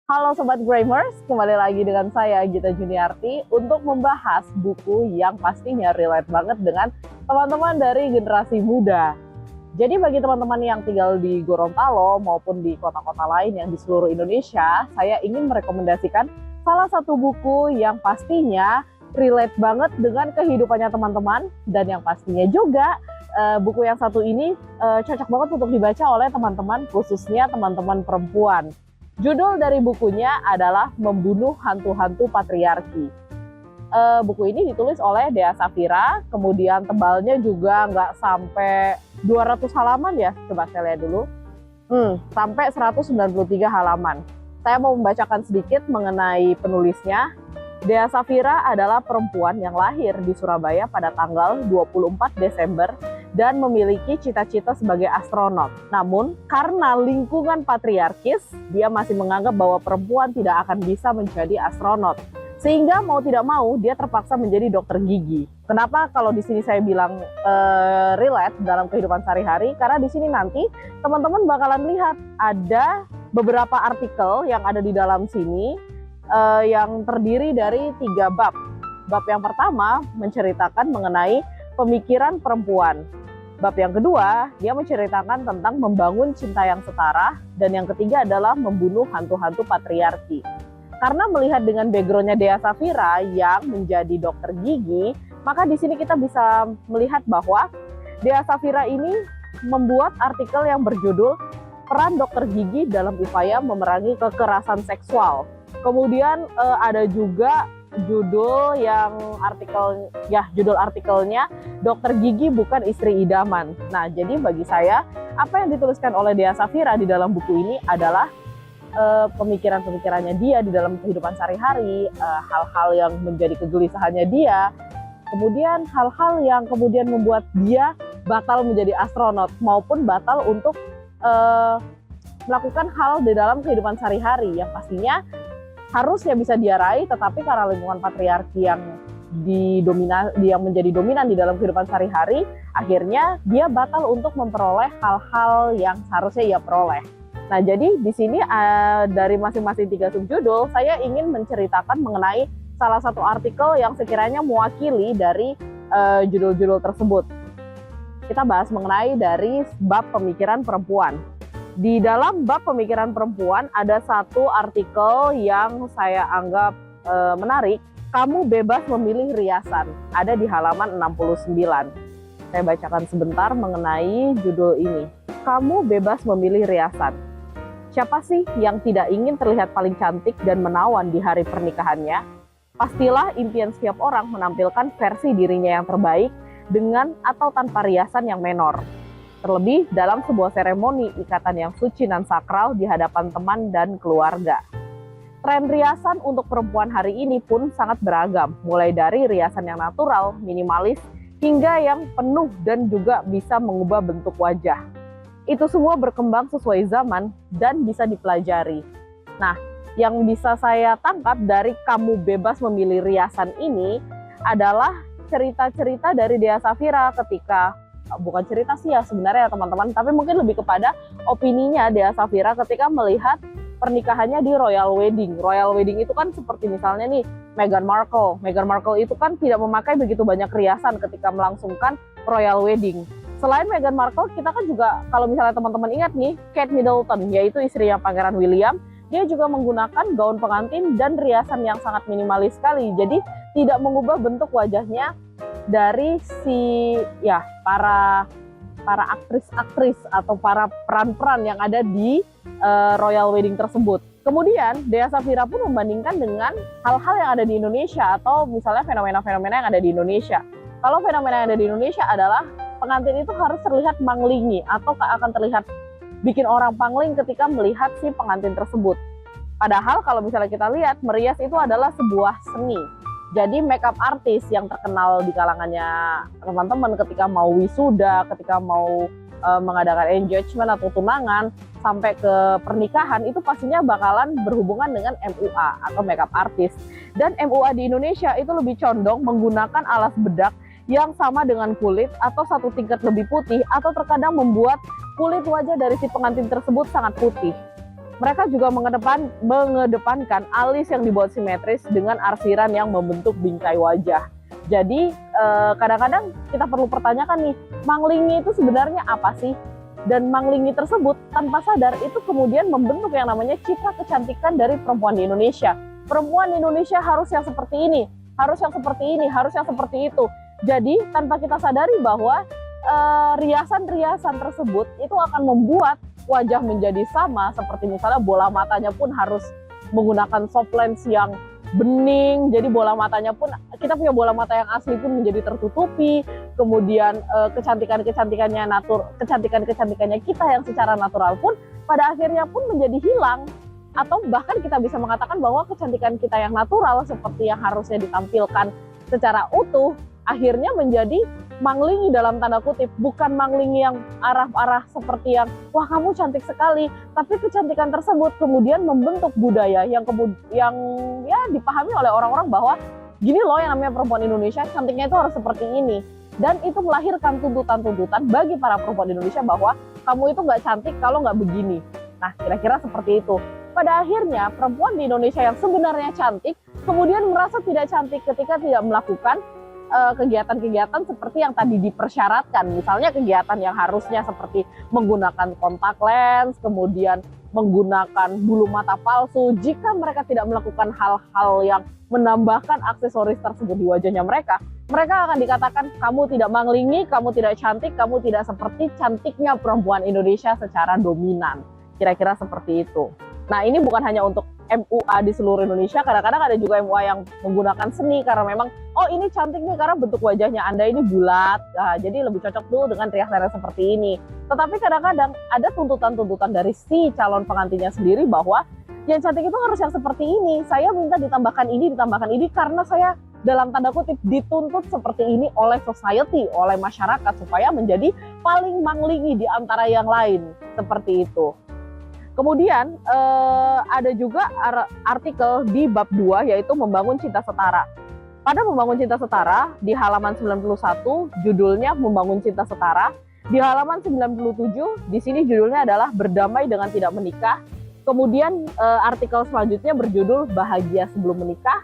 Halo Sobat Gramers, kembali lagi dengan saya Gita Juniarti untuk membahas buku yang pastinya relate banget dengan teman-teman dari generasi muda. Jadi bagi teman-teman yang tinggal di Gorontalo maupun di kota-kota lain yang di seluruh Indonesia, saya ingin merekomendasikan salah satu buku yang pastinya relate banget dengan kehidupannya teman-teman, dan yang pastinya juga buku yang satu ini cocok banget untuk dibaca oleh teman-teman, khususnya teman-teman perempuan. Judul dari bukunya adalah Membunuh Hantu-Hantu Patriarki. Buku ini ditulis oleh Dea Safira, kemudian tebalnya juga nggak sampai 200 halaman ya, coba saya lihat dulu. Sampai 193 halaman. Saya mau membacakan sedikit mengenai penulisnya. Dea Safira adalah perempuan yang lahir di Surabaya pada tanggal 24 Desember dan memiliki cita-cita sebagai astronot. Namun, karena lingkungan patriarkis, dia masih menganggap bahwa perempuan tidak akan bisa menjadi astronot. Sehingga mau tidak mau, dia terpaksa menjadi dokter gigi. Kenapa kalau di sini saya bilang relate dalam kehidupan sehari-hari? Karena di sini nanti teman-teman bakalan lihat ada beberapa artikel yang ada di dalam sini yang terdiri dari 3 bab. Bab yang pertama menceritakan mengenai pemikiran perempuan. Bab yang kedua, dia menceritakan tentang membangun cinta yang setara. Dan yang ketiga adalah membunuh hantu-hantu patriarki. Karena melihat dengan backgroundnya Dea Safira yang menjadi dokter gigi, maka di sini kita bisa melihat bahwa Dea Safira ini membuat artikel yang berjudul Peran Dokter Gigi dalam Upaya Memerangi Kekerasan Seksual. Kemudian ada juga judul artikelnya Dokter Gigi Bukan Istri Idaman. Nah, jadi bagi saya apa yang dituliskan oleh Dea Safira di dalam buku ini adalah pemikiran-pemikirannya dia di dalam kehidupan sehari-hari, hal-hal yang menjadi kegelisahannya dia, kemudian hal-hal yang kemudian membuat dia batal menjadi astronot maupun batal untuk melakukan hal di dalam kehidupan sehari-hari yang pastinya harusnya bisa dia raih, tetapi karena lingkungan patriarki yang menjadi dominan di dalam kehidupan sehari-hari, akhirnya dia batal untuk memperoleh hal-hal yang seharusnya ia peroleh. Nah, jadi di sini dari masing-masing 3 subjudul, saya ingin menceritakan mengenai salah satu artikel yang sekiranya mewakili dari judul-judul tersebut. Kita bahas mengenai dari bab pemikiran perempuan. Di dalam bab pemikiran perempuan ada satu artikel yang saya anggap menarik. Kamu bebas memilih riasan. Ada di halaman 69. Saya bacakan sebentar mengenai judul ini. Kamu bebas memilih riasan. Siapa sih yang tidak ingin terlihat paling cantik dan menawan di hari pernikahannya? Pastilah impian setiap orang menampilkan versi dirinya yang terbaik dengan atau tanpa riasan yang menor. Terlebih dalam sebuah seremoni ikatan yang suci dan sakral di hadapan teman dan keluarga. Tren riasan untuk perempuan hari ini pun sangat beragam, mulai dari riasan yang natural, minimalis, hingga yang penuh dan juga bisa mengubah bentuk wajah. Itu semua berkembang sesuai zaman dan bisa dipelajari. Nah, yang bisa saya tangkap dari Kamu Bebas Memilih Riasan ini adalah cerita-cerita dari Dea Safira ketika bukan cerita sih ya sebenarnya teman-teman, tapi mungkin lebih kepada opininya Dea Safira ketika melihat pernikahannya di Royal Wedding. Royal Wedding itu kan seperti misalnya nih Meghan Markle. Meghan Markle itu kan tidak memakai begitu banyak riasan ketika melangsungkan Royal Wedding. Selain Meghan Markle, kita kan juga kalau misalnya teman-teman ingat nih, Kate Middleton, yaitu istrinya Pangeran William, dia juga menggunakan gaun pengantin dan riasan yang sangat minimalis sekali. Jadi tidak mengubah bentuk wajahnya dari para aktris-aktris atau para peran-peran yang ada di Royal Wedding tersebut. Kemudian Dea Safira pun membandingkan dengan hal-hal yang ada di Indonesia atau misalnya fenomena-fenomena yang ada di Indonesia. Kalau fenomena yang ada di Indonesia adalah pengantin itu harus terlihat manglingi atau akan terlihat bikin orang pangling ketika melihat si pengantin tersebut. Padahal kalau misalnya kita lihat, merias itu adalah sebuah seni. Jadi makeup artist yang terkenal di kalangannya teman-teman ketika mau wisuda, ketika mau mengadakan engagement atau tunangan, sampai ke pernikahan, itu pastinya bakalan berhubungan dengan MUA atau makeup artist. Dan MUA di Indonesia itu lebih condong menggunakan alas bedak yang sama dengan kulit atau satu tingkat lebih putih, atau terkadang membuat kulit wajah dari si pengantin tersebut sangat putih. Mereka juga mengedepankan alis yang dibuat simetris dengan arsiran yang membentuk bingkai wajah. Jadi kadang-kadang kita perlu pertanyakan nih, manglingi itu sebenarnya apa sih? Dan manglingi tersebut tanpa sadar itu kemudian membentuk yang namanya citra kecantikan dari perempuan di Indonesia. Perempuan di Indonesia harus yang seperti ini, harus yang seperti ini, harus yang seperti itu. Jadi tanpa kita sadari bahwa riasan-riasan tersebut itu akan membuat wajah menjadi sama, seperti misalnya bola matanya pun harus menggunakan soft lens yang bening, jadi bola matanya pun, kita punya bola mata yang asli pun menjadi tertutupi, kemudian kecantikannya kita yang secara natural pun pada akhirnya pun menjadi hilang, atau bahkan kita bisa mengatakan bahwa kecantikan kita yang natural seperti yang harusnya ditampilkan secara utuh akhirnya menjadi manglingi dalam tanda kutip, bukan manglingi yang arah-arah seperti yang wah kamu cantik sekali, tapi kecantikan tersebut kemudian membentuk budaya yang ya dipahami oleh orang-orang bahwa gini loh yang namanya perempuan Indonesia, cantiknya itu harus seperti ini, dan itu melahirkan tuntutan-tuntutan bagi para perempuan Indonesia bahwa kamu itu nggak cantik kalau nggak begini. Nah kira-kira seperti itu. Pada akhirnya perempuan di Indonesia yang sebenarnya cantik kemudian merasa tidak cantik ketika tidak melakukan kegiatan-kegiatan seperti yang tadi dipersyaratkan, misalnya kegiatan yang harusnya seperti menggunakan kontak lens, kemudian menggunakan bulu mata palsu. Jika mereka tidak melakukan hal-hal yang menambahkan aksesoris tersebut di wajahnya mereka akan dikatakan kamu tidak manglingi, kamu tidak cantik, kamu tidak seperti cantiknya perempuan Indonesia secara dominan. Kira-kira seperti itu. Nah ini bukan hanya untuk MUA di seluruh Indonesia, kadang-kadang ada juga MUA yang menggunakan seni karena memang oh ini cantik nih karena bentuk wajahnya Anda ini bulat, nah, jadi lebih cocok tuh dengan riasan seperti ini. Tetapi kadang-kadang ada tuntutan-tuntutan dari si calon pengantinnya sendiri bahwa yang cantik itu harus yang seperti ini, saya minta ditambahkan ini karena saya dalam tanda kutip dituntut seperti ini oleh society, oleh masyarakat supaya menjadi paling manglingi di antara yang lain, seperti itu. Kemudian ada juga artikel di bab 2 yaitu membangun cinta setara. Pada membangun cinta setara di halaman 91 judulnya membangun cinta setara. Di halaman 97 di sini judulnya adalah berdamai dengan tidak menikah. Kemudian artikel selanjutnya berjudul bahagia sebelum menikah.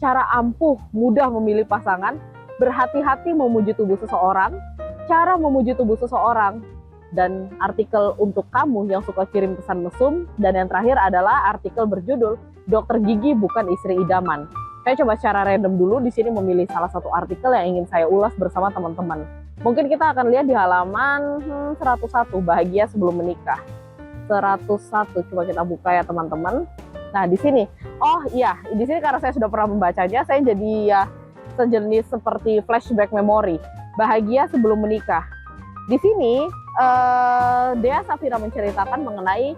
Cara ampuh mudah memilih pasangan, berhati-hati memuji tubuh seseorang, cara memuji tubuh seseorang. Dan artikel untuk kamu yang suka kirim pesan mesum. Dan yang terakhir adalah artikel berjudul Dokter Gigi Bukan Istri Idaman. Saya coba secara random dulu di sini memilih salah satu artikel yang ingin saya ulas bersama teman-teman. Mungkin kita akan lihat di halaman 101 bahagia sebelum menikah. 101 coba kita buka ya teman-teman. Nah di sini, oh iya di sini karena saya sudah pernah membacanya, saya jadi ya sejenis seperti flashback memori. Bahagia sebelum menikah. Di sini Dea Safira menceritakan mengenai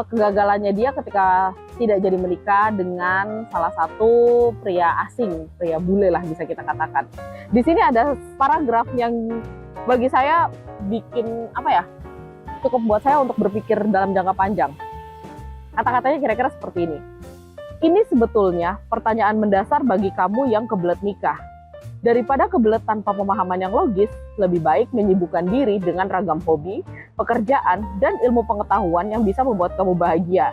kegagalannya dia ketika tidak jadi menikah dengan salah satu pria asing, pria bule lah bisa kita katakan. Di sini ada paragraf yang bagi saya bikin cukup buat saya untuk berpikir dalam jangka panjang. Kata-katanya kira-kira seperti ini. Ini sebetulnya pertanyaan mendasar bagi kamu yang kebelet nikah. Daripada kebelet tanpa pemahaman yang logis, lebih baik menyibukkan diri dengan ragam hobi, pekerjaan, dan ilmu pengetahuan yang bisa membuat kamu bahagia.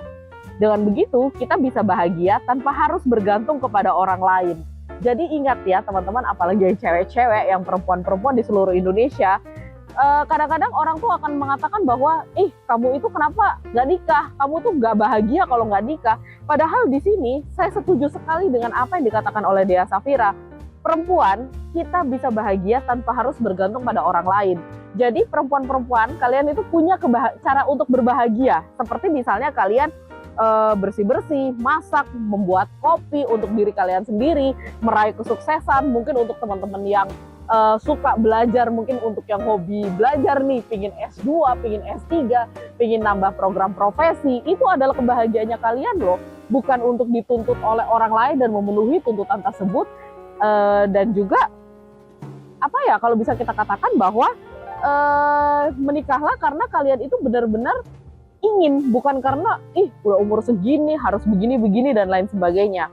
Dengan begitu, kita bisa bahagia tanpa harus bergantung kepada orang lain. Jadi ingat ya teman-teman, apalagi yang cewek-cewek, yang perempuan-perempuan di seluruh Indonesia, kadang-kadang orang tuh akan mengatakan bahwa, kamu itu kenapa nggak nikah? Kamu tuh nggak bahagia kalau nggak nikah. Padahal di sini, saya setuju sekali dengan apa yang dikatakan oleh Dea Safira. Perempuan, kita bisa bahagia tanpa harus bergantung pada orang lain. Jadi perempuan-perempuan, kalian itu punya cara untuk berbahagia. Seperti misalnya kalian bersih-bersih, masak, membuat kopi untuk diri kalian sendiri, meraih kesuksesan, mungkin untuk teman-teman yang suka belajar, mungkin untuk yang hobi belajar nih, pingin S2, pingin S3, pingin nambah program profesi, itu adalah kebahagiaannya kalian loh. Bukan untuk dituntut oleh orang lain dan memenuhi tuntutan tersebut. Dan juga kalau bisa kita katakan bahwa menikahlah karena kalian itu benar-benar ingin, bukan karena udah umur segini harus begini dan lain sebagainya.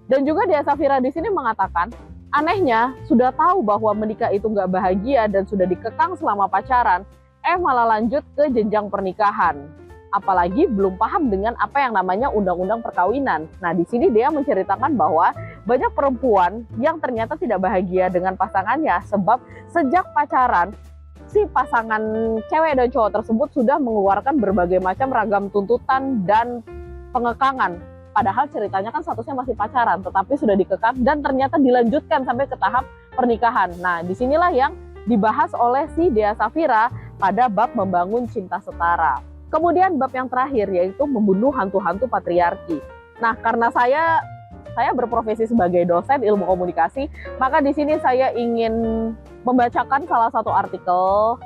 Dan juga Dea Safira di sini mengatakan anehnya sudah tahu bahwa menikah itu nggak bahagia dan sudah dikekang selama pacaran, malah lanjut ke jenjang pernikahan. apalagi belum paham dengan apa yang namanya undang-undang perkawinan. Nah, di sini dia menceritakan bahwa banyak perempuan yang ternyata tidak bahagia dengan pasangannya sebab sejak pacaran si pasangan cewek dan cowok tersebut sudah mengeluarkan berbagai macam ragam tuntutan dan pengekangan. Padahal ceritanya kan statusnya masih pacaran, tetapi sudah dikekang dan ternyata dilanjutkan sampai ke tahap pernikahan. Nah, disinilah yang dibahas oleh si Dea Safira pada bab membangun cinta setara. Kemudian bab yang terakhir yaitu membunuh hantu-hantu patriarki. Nah, karena saya berprofesi sebagai dosen ilmu komunikasi, maka di sini saya ingin membacakan salah satu artikel,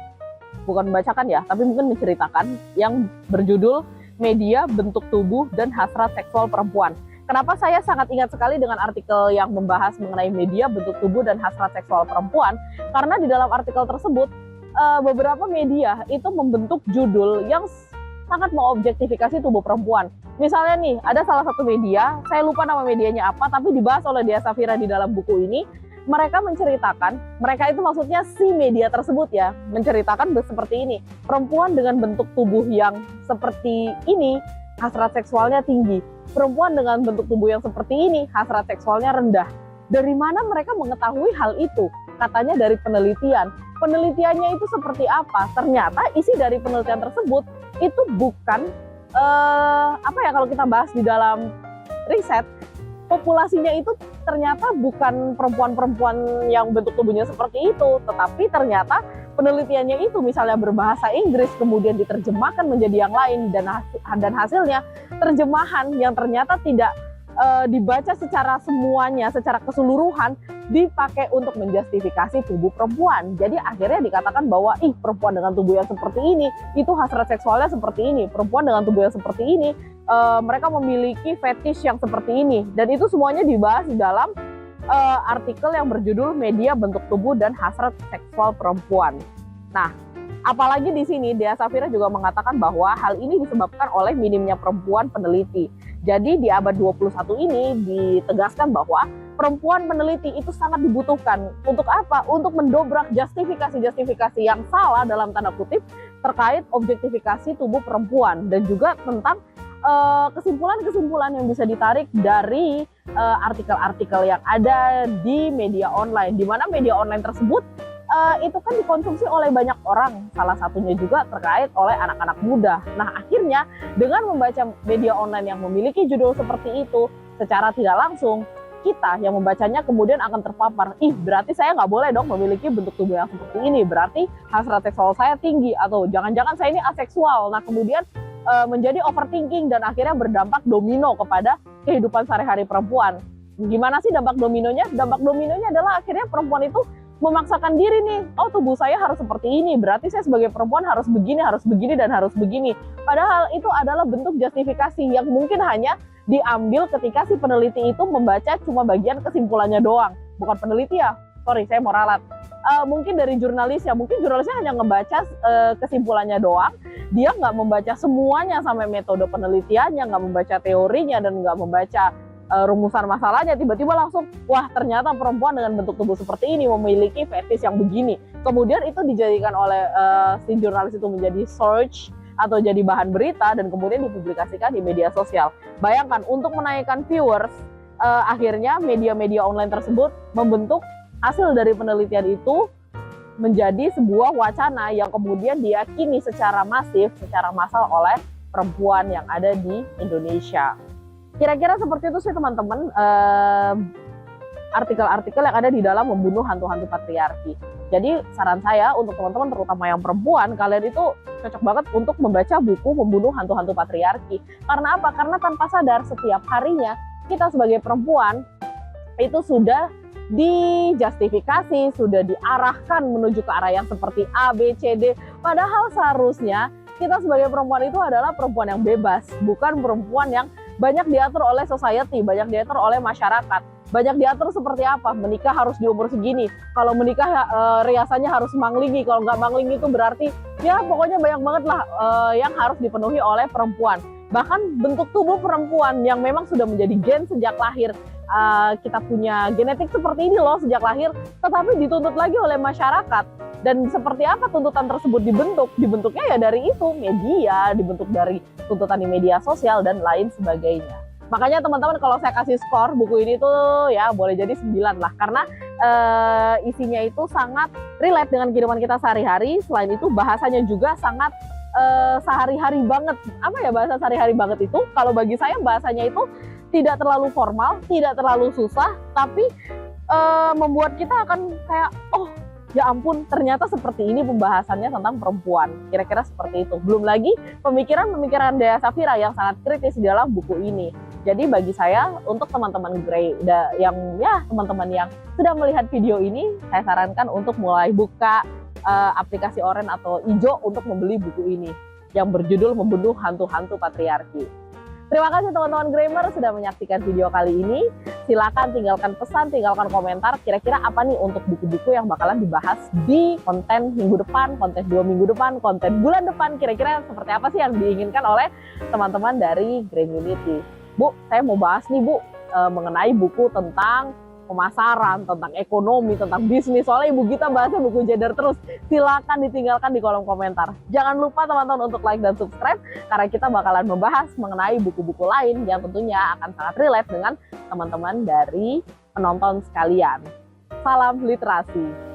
bukan membacakan ya, tapi mungkin menceritakan yang berjudul Media Bentuk Tubuh dan Hasrat Seksual Perempuan. Kenapa saya sangat ingat sekali dengan artikel yang membahas mengenai media bentuk tubuh dan hasrat seksual perempuan? Karena di dalam artikel tersebut beberapa media itu membentuk judul yang sangat mengobjektifikasi tubuh perempuan. Misalnya nih, ada salah satu media, saya lupa nama medianya apa, tapi dibahas oleh Dea Safira di dalam buku ini. Mereka menceritakan, mereka itu maksudnya si media tersebut ya, menceritakan seperti ini. Perempuan dengan bentuk tubuh yang seperti ini, hasrat seksualnya tinggi. Perempuan dengan bentuk tubuh yang seperti ini, hasrat seksualnya rendah. Dari mana mereka mengetahui hal itu? Katanya dari penelitian. Penelitiannya itu seperti apa? Ternyata isi dari penelitian tersebut itu bukan kalau kita bahas di dalam riset, populasinya itu ternyata bukan perempuan-perempuan yang bentuk tubuhnya seperti itu, tetapi ternyata penelitiannya itu misalnya berbahasa Inggris kemudian diterjemahkan menjadi yang lain dan hasilnya terjemahan yang ternyata tidak dibaca secara semuanya, secara keseluruhan dipakai untuk menjustifikasi tubuh perempuan. Jadi akhirnya dikatakan bahwa perempuan dengan tubuh yang seperti ini itu hasrat seksualnya seperti ini, perempuan dengan tubuh yang seperti ini mereka memiliki fetish yang seperti ini, dan itu semuanya dibahas di dalam artikel yang berjudul Media Bentuk Tubuh dan Hasrat Seksual Perempuan. Nah, apalagi di sini Dea Safira juga mengatakan bahwa hal ini disebabkan oleh minimnya perempuan peneliti. Jadi di abad 21 ini ditegaskan bahwa perempuan peneliti itu sangat dibutuhkan. Untuk apa? Untuk mendobrak justifikasi-justifikasi yang salah dalam tanda kutip terkait objektifikasi tubuh perempuan dan juga tentang kesimpulan-kesimpulan yang bisa ditarik dari artikel-artikel yang ada di media online, di mana media online tersebut itu kan dikonsumsi oleh banyak orang, salah satunya juga terkait oleh anak-anak muda. Nah, akhirnya dengan membaca media online yang memiliki judul seperti itu, secara tidak langsung kita yang membacanya kemudian akan terpapar, berarti saya nggak boleh dong memiliki bentuk tubuh yang seperti ini, berarti hasrat seksual saya tinggi, atau jangan-jangan saya ini aseksual. Nah, kemudian menjadi overthinking dan akhirnya berdampak domino kepada kehidupan sehari-hari perempuan. Gimana sih dampak dominonya? Dampak dominonya adalah akhirnya perempuan itu memaksakan diri nih, tubuh saya harus seperti ini, berarti saya sebagai perempuan harus begini, dan harus begini. Padahal itu adalah bentuk justifikasi yang mungkin hanya diambil ketika si peneliti itu membaca cuma bagian kesimpulannya doang. Bukan peneliti ya, sorry saya mau ralat. Mungkin dari jurnalisnya hanya ngebaca kesimpulannya doang, dia nggak membaca semuanya sampai metode penelitiannya, nggak membaca teorinya, dan nggak membaca rumusan masalahnya. Tiba-tiba langsung, wah ternyata perempuan dengan bentuk tubuh seperti ini memiliki fetish yang begini. Kemudian itu dijadikan oleh si jurnalis itu menjadi search atau jadi bahan berita dan kemudian dipublikasikan di media sosial. Bayangkan, untuk menaikkan viewers, akhirnya media-media online tersebut membentuk hasil dari penelitian itu menjadi sebuah wacana yang kemudian diyakini secara masif, secara massal oleh perempuan yang ada di Indonesia. Kira-kira seperti itu sih teman-teman artikel-artikel yang ada di dalam membunuh hantu-hantu patriarki. Jadi saran saya untuk teman-teman terutama yang perempuan, kalian itu cocok banget untuk membaca buku Membunuh Hantu-Hantu Patriarki. Karena apa? Karena tanpa sadar setiap harinya kita sebagai perempuan itu sudah dijustifikasi, sudah diarahkan menuju ke arah yang seperti A, B, C, D. Padahal seharusnya kita sebagai perempuan itu adalah perempuan yang bebas, bukan perempuan yang banyak diatur oleh society, banyak diatur oleh masyarakat, banyak diatur seperti apa, menikah harus di umur segini, kalau menikah riasannya harus manglingi, kalau nggak manglingi itu berarti ya pokoknya banyak banget lah yang harus dipenuhi oleh perempuan. Bahkan bentuk tubuh perempuan yang memang sudah menjadi gen sejak lahir, kita punya genetik seperti ini loh sejak lahir, tetapi dituntut lagi oleh masyarakat. Dan seperti apa tuntutan tersebut dibentuk? Dibentuknya ya dari itu, media, dibentuk dari tuntutan di media sosial dan lain sebagainya. Makanya teman-teman kalau saya kasih skor buku ini tuh ya boleh jadi 9 lah, karena isinya itu sangat relate dengan kehidupan kita sehari-hari. Selain itu bahasanya juga sangat sehari-hari banget. Apa ya bahasa sehari-hari banget itu? Kalau bagi saya bahasanya itu tidak terlalu formal, tidak terlalu susah, tapi membuat kita akan kayak, oh ya ampun, ternyata seperti ini pembahasannya tentang perempuan. Kira-kira seperti itu. Belum lagi pemikiran-pemikiran Dea Safira yang sangat kritis di dalam buku ini. Jadi bagi saya, untuk teman-teman teman-teman yang sudah melihat video ini, saya sarankan untuk mulai buka aplikasi Oren atau Ijo untuk membeli buku ini yang berjudul Membunuh Hantu-Hantu Patriarki. Terima kasih teman-teman Grammar sudah menyaksikan video kali ini. Silakan tinggalkan pesan, tinggalkan komentar. Kira-kira apa nih untuk buku-buku yang bakalan dibahas di konten minggu depan, konten 2 minggu depan, konten bulan depan. Kira-kira seperti apa sih yang diinginkan oleh teman-teman dari Grammility. Bu, saya mau bahas nih Bu, mengenai buku tentang pemasaran, tentang ekonomi, tentang bisnis. Soalnya Ibu Gita bahasnya buku gender terus. Silakan ditinggalkan di kolom komentar. Jangan lupa teman-teman untuk like dan subscribe, karena kita bakalan membahas mengenai buku-buku lain yang tentunya akan sangat relate dengan teman-teman dari penonton sekalian. Salam literasi.